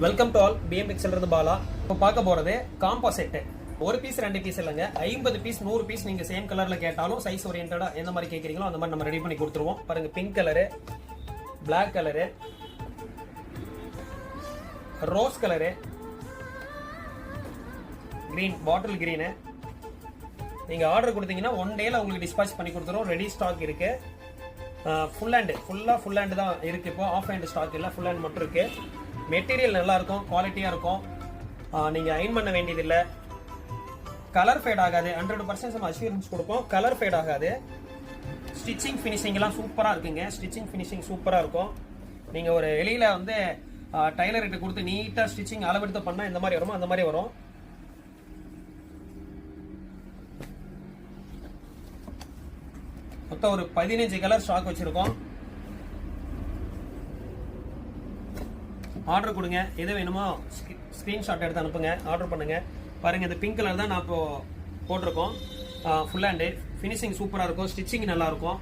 Welcome to all பிஎம்எக்ஸ்ல இருந்து பாலா. இப்போ பார்க்க போறது காம்போ செட். ஒரு பீஸ் ரெண்டு பீஸ் இல்லைங்க, 50 பீஸ் 100 பீஸ் நீங்க சேம் கலர்ல கேட்டாலும் சைஸ் ஓரியன்டா எந்த மாதிரி கேட்குறீங்களோ அந்த மாதிரி நம்ம ரெடி பண்ணி கொடுத்துருவோம். பாருங்க, pink colour, black colour, rose colour, green, bottle green. நீங்க ஆர்டர் கொடுத்தீங்கன்னா ஒன் டேல உங்களுக்கு டிஸ்பாச் பண்ணி கொடுத்துருவோம். ரெடி ஸ்டாக் இருக்கு. ஃபுல் ஹேண்ட் தான் இருக்கு. இப்போ ஆஃப் ஹேண்ட் ஸ்டாக் இல்லை, ஃபுல் ஹேண்ட் மட்டும் இருக்கு. மெட்டீரியல் நல்லா இருக்கும், குவாலிட்டியா இருக்கும். நீங்க அயன் பண்ண வேண்டியது இல்லை. கலர் ஃபேட் ஆகாது. 100% நம்ம அஷ்யூரன்ஸ் கொடுப்போம், கலர் ஃபேட் ஆகாது. ஸ்டிச்சிங் ஃபினிஷிங் எல்லாம் சூப்பரா இருக்குங்க. ஸ்டிச்சிங் ஃபினிஷிங் சூப்பரா இருக்கும். நீங்க ஒரு வெளியில வந்து டைலர் கிட்ட கொடுத்து நீட்டா ஸ்டிச்சிங் அளவெடுத்து பண்ணா இந்த மாதிரி வருமோ அந்த மாதிரி வரும். மொத்தம் ஒரு 15 கலர் ஸ்டாக் வச்சிருக்கோம். ஆர்டர் கொடுங்க, எது வேணுமோ ஸ்கிரீன்ஷாட் எடுத்து அனுப்புங்க, ஆர்டர் பண்ணுங்க. பாருங்க, இந்த பிங்க் கலர் தான் நான் இப்போ போட்டிருக்கோம். ஃபுல் ஹேண்டு ஃபினிஷிங் சூப்பராக இருக்கும், ஸ்டிச்சிங் நல்லா இருக்கும்.